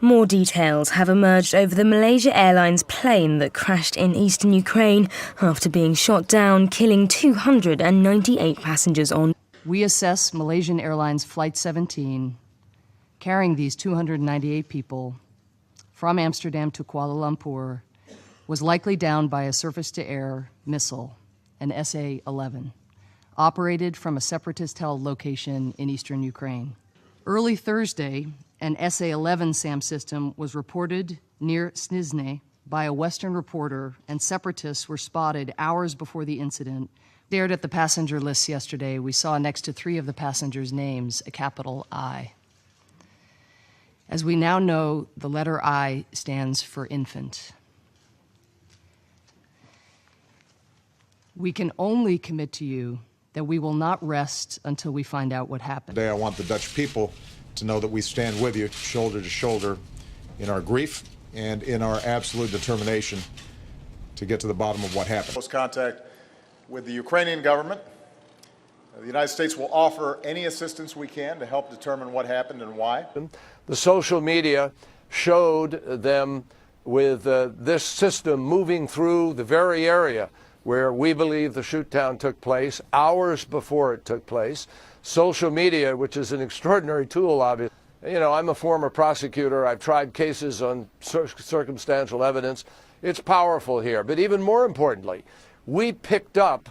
More details have emerged over the Malaysia Airlines plane that crashed in eastern Ukraine after being shot down, killing 298 passengers on. We assess Malaysian Airlines Flight 17, carrying these 298 people from Amsterdam to Kuala Lumpur, was likely downed by a surface-to-air missile, an SA-11, operated from a separatist-held location in eastern Ukraine. Early Thursday, an SA-11 SAM system was reported near Snizne by a Western reporter, and separatists were spotted hours before the incident. Stared at the passenger lists yesterday. We saw next to 3 of the passengers' names a capital I. As we now know, the letter I stands for infant. We can only commit to you that we will not rest until we find out what happened. Today I want the Dutch people to know that we stand with you, shoulder to shoulder, in our grief and in our absolute determination to get to the bottom of what happened. Close contact with the Ukrainian government. The United States will offer any assistance we can to help determine what happened and why. The social media showed them with this system moving through the very area where we believe the shoot-down took place, hours before it took place. Social media, which is an extraordinary tool, obviously. You know, I'm a former prosecutor. I've tried cases on circumstantial evidence. It's powerful here. But even more importantly, we picked up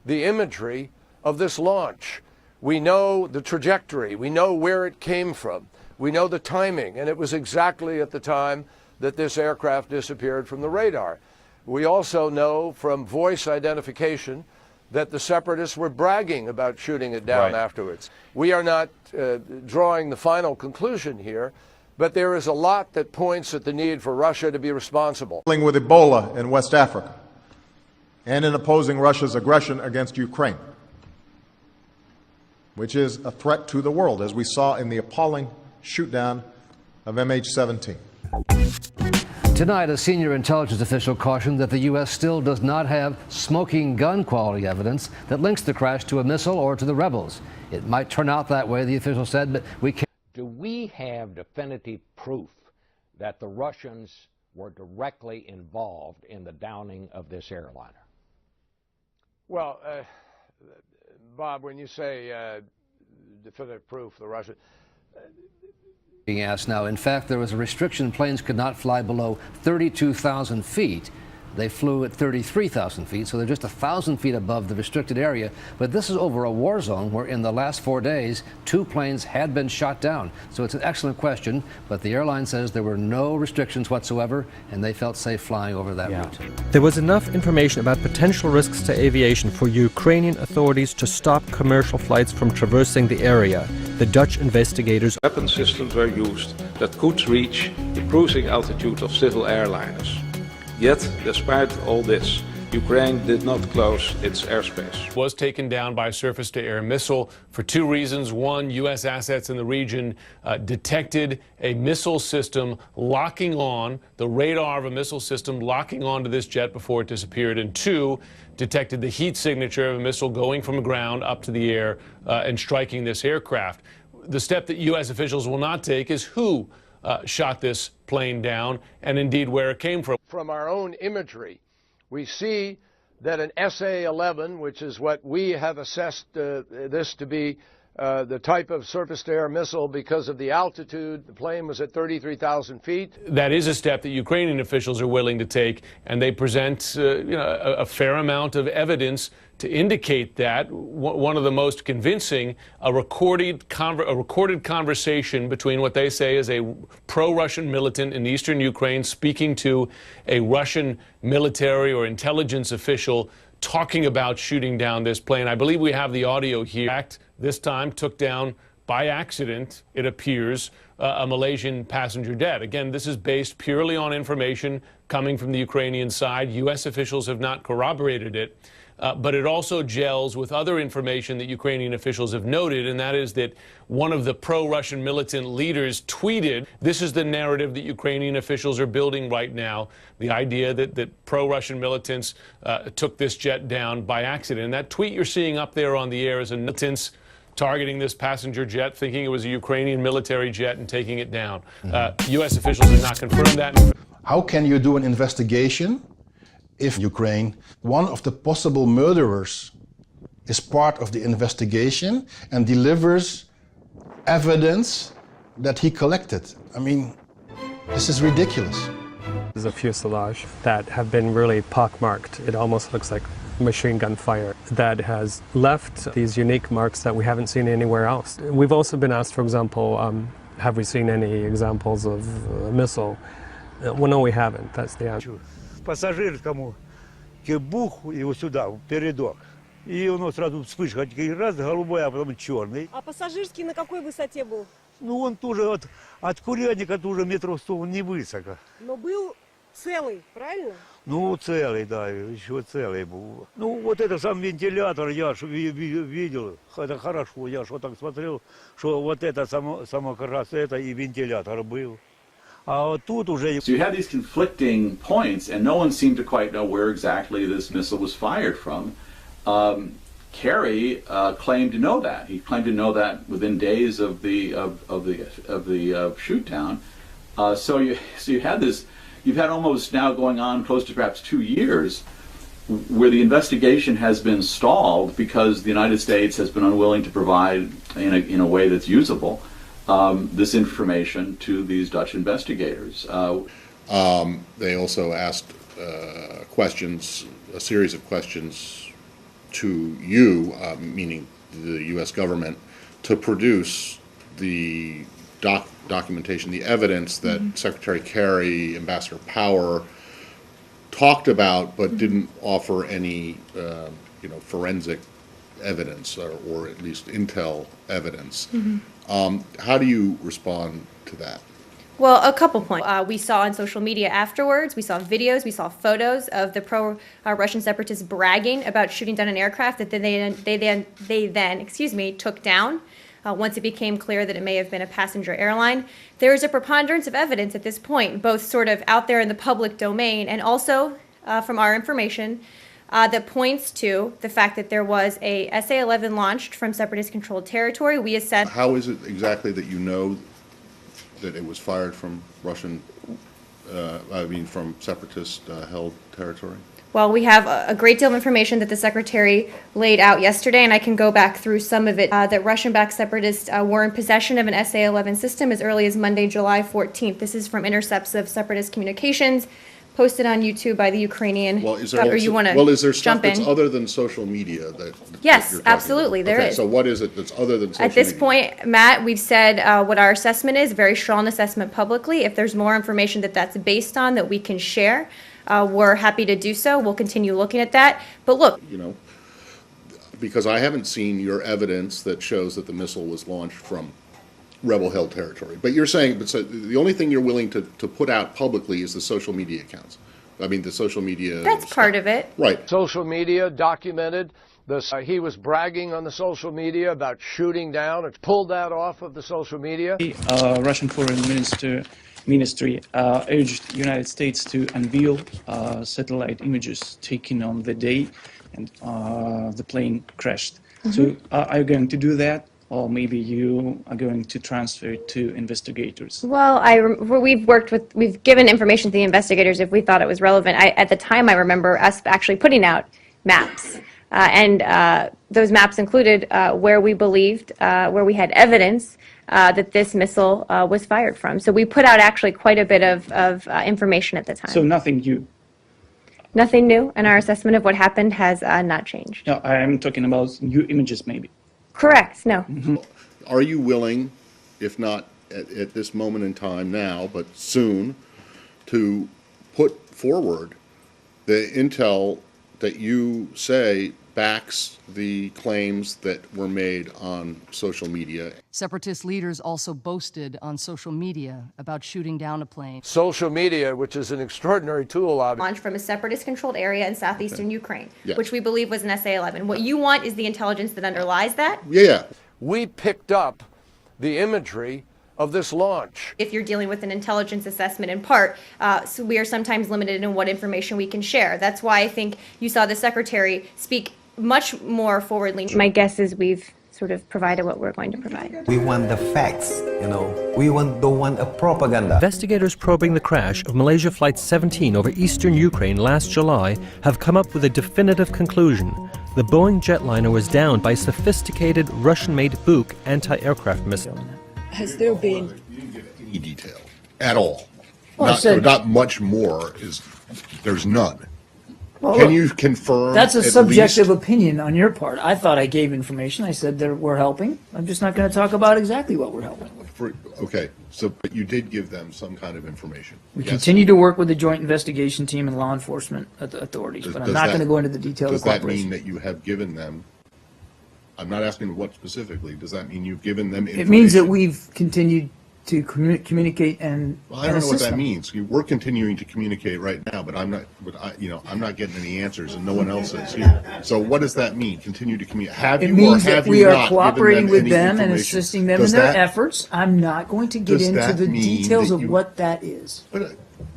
the imagery of this launch. We know the trajectory. We know where it came from. We know the timing. And it was exactly at the time that this aircraft disappeared from the radar. We also know from voice identification that the separatists were bragging about shooting it down afterwards. We are not drawing the final conclusion here, but there is a lot that points at the need for Russia to be responsible. With Ebola in West Africa and in opposing Russia's aggression against Ukraine, which is a threat to the world, as we saw in the appalling shoot-down of MH17. Tonight, a senior intelligence official cautioned that the U.S. still does not have smoking gun quality evidence that links the crash to a missile or to the rebels. It might turn out that way, the official said, but we can't. Do we have definitive proof that the Russians were directly involved in the downing of this airliner? Well, Bob, when you say definitive proof, the Russians... Being asked now. In fact, there was a restriction. Planes could not fly below 32,000 feet. They flew at 33,000 feet, so they're just 1,000 feet above the restricted area. But this is over a war zone where in the last 4 days, 2 planes had been shot down. So it's an excellent question, but the airline says there were no restrictions whatsoever, and they felt safe flying over that route. There was enough information about potential risks to aviation for Ukrainian authorities to stop commercial flights from traversing the area. The Dutch investigators... Weapon systems were used that could reach the cruising altitude of civil airliners. Yet, despite all this, Ukraine did not close its airspace. Was taken down by a surface-to-air missile for 2 reasons. One, U.S. assets in the region detected a missile system locking on, the radar of a missile system locking onto this jet before it disappeared. And 2, detected the heat signature of a missile going from the ground up to the air and striking this aircraft. The step that U.S. officials will not take is who shot this plane down and indeed where it came from. From our own imagery, we see that an SA-11, which is what we have assessed this to be, the type of surface-to-air missile because of the altitude. The plane was at 33,000 feet. That is a step that Ukrainian officials are willing to take, and they present a fair amount of evidence to indicate that. One of the most convincing, a recorded conversation between what they say is a pro-Russian militant in eastern Ukraine speaking to a Russian military or intelligence official talking about shooting down this plane. I believe we have the audio here. This time took down by accident, it appears, a Malaysian passenger jet. Again, this is based purely on information coming from the Ukrainian side. U.S. officials have not corroborated it. But it also gels with other information that Ukrainian officials have noted, and that is that one of the pro-Russian militant leaders tweeted, this is the narrative that Ukrainian officials are building right now, the idea that pro-Russian militants took this jet down by accident. And that tweet you're seeing up there on the air is a militants targeting this passenger jet, thinking it was a Ukrainian military jet and taking it down. U.S. officials did not confirm that. How can you do an investigation if Ukraine, one of the possible murderers, is part of the investigation and delivers evidence that he collected? I mean, this is ridiculous. There's a fuselage that have been really pockmarked. It almost looks like machine gun fire that has left these unique marks that we haven't seen anywhere else. We've also been asked, for example, have we seen any examples of a missile? Well, no, we haven't. That's the answer. Пассажирскому бух его сюда, в передок. И оно сразу вспышка, раз голубой, а потом черный. А пассажирский на какой высоте был? Ну, он тоже от курятника тоже метров 100 не высоко. Но был целый, правильно? Ну, целый, да, еще целый был. Ну, вот это сам вентилятор, я ж видел, это хорошо, я ж вот так смотрел, что вот это само как раз это и вентилятор был. А вот тут уже... So you have these conflicting points, and no one seemed to quite know where exactly this missile was fired from. Kerry claimed to know that. He claimed to know that within days of the shoot down. So you had this. You've had almost now going on close to perhaps 2 years, where the investigation has been stalled because the United States has been unwilling to provide in a way that's usable this information to these Dutch investigators. They also asked questions, a series of questions to you, meaning the U.S. government, to produce the documentation, the evidence that Secretary Kerry, Ambassador Power talked about, but didn't offer any, forensic evidence or at least intel evidence. How do you respond to that? Well, a couple points. We saw on social media afterwards, we saw videos, we saw photos of the pro-Russian separatists bragging about shooting down an aircraft that they then took down once it became clear that it may have been a passenger airline. There is a preponderance of evidence at this point, both sort of out there in the public domain and also from our information, that points to the fact that there was a SA-11 launched from separatist-controlled territory. We assessed... How is it exactly that you know that it was fired from from separatist-held territory? Well, we have a great deal of information that the Secretary laid out yesterday, and I can go back through some of it, that Russian-backed separatists were in possession of an SA-11 system as early as Monday, July 14th. This is from intercepts of separatist communications posted on YouTube by the Ukrainian. Well, is there stuff that's other than social media that? Yes, absolutely, there is. So what is it that's other than social media? At this point, Matt, we've said what our assessment is, a very strong assessment publicly. If there's more information that's based on that we can share, we're happy to do so. We'll continue looking at that. But look. Because I haven't seen your evidence that shows that the missile was launched from rebel-held territory. But you're saying, so the only thing you're willing to put out publicly is the social media accounts. I mean, the social media... That's part of it. Right. Social media documented this. He was bragging on the social media about shooting down. It's pulled that off of the social media. Russian Foreign Ministry urged United States to unveil satellite images taken on the day and the plane crashed. So are you going to do that? Or maybe you are going to transfer it to investigators? Well, we've given information to the investigators if we thought it was relevant. At the time, I remember us actually putting out maps. And those maps included where we believed, where we had evidence that this missile was fired from. So we put out actually quite a bit of information at the time. So nothing new? Nothing new, and our assessment of what happened has not changed. No, I'm talking about new images maybe. Correct, no. Are you willing, if not at this moment in time now, but soon, to put forward the intel that you say backs the claims that were made on social media? Separatist leaders also boasted on social media about shooting down a plane. Social media, which is an extraordinary tool, obviously. Launched from a separatist-controlled area in southeastern Ukraine, Yes. which we believe was an SA-11. What you want is the intelligence that underlies that. Yeah. We picked up the imagery of this launch. If you're dealing with an intelligence assessment in part, so we are sometimes limited in what information we can share. That's why I think you saw the Secretary speak much more forwardly. My guess is we've sort of provided what we're going to provide. We want the facts, We don't want a propaganda. Investigators probing the crash of Malaysia Flight 17 over eastern Ukraine last July have come up with a definitive conclusion. The Boeing jetliner was downed by a sophisticated Russian-made Buk anti-aircraft missile. Has there been Any detail at all? Well, Not much more. There's none. Well, Can look, you confirm? that's a at subjective least- opinion on your part. I thought I gave information. I said that we're helping. I'm just not going to talk about exactly what we're helping. Okay, but you did give them some kind of information. We Yes? continue to work with the Joint Investigation Team and law enforcement authorities, but I'm Does not that- going to go into the details Does of that cooperation. mean that you have given them? I'm not asking what specifically. Does that mean you've given them information? It means that we've continued to communicate and Well, I don't know what assist that them. means. We're continuing to communicate right now, but I'm not. But I'm not getting any answers, and no one else is here. So what does that mean? Continue to communicate. Have It you or means have that we you are not cooperating given with any them and information? assisting them Does in their that- efforts. I'm not going to get Does into that the mean details that of you- what that is.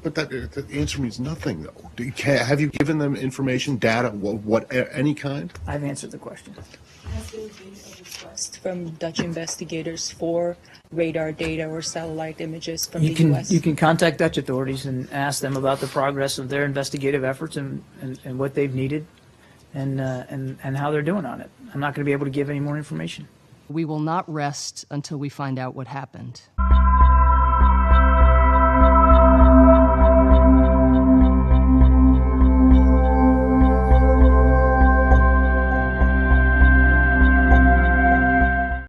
But that answer means nothing, though. Have you given them information, data, what any kind? I've answered the question. Has there been a request from Dutch investigators for radar data or satellite images from the U.S.? You can contact Dutch authorities and ask them about the progress of their investigative efforts and what they've needed and how they're doing on it. I'm not going to be able to give any more information. We will not rest until we find out what happened.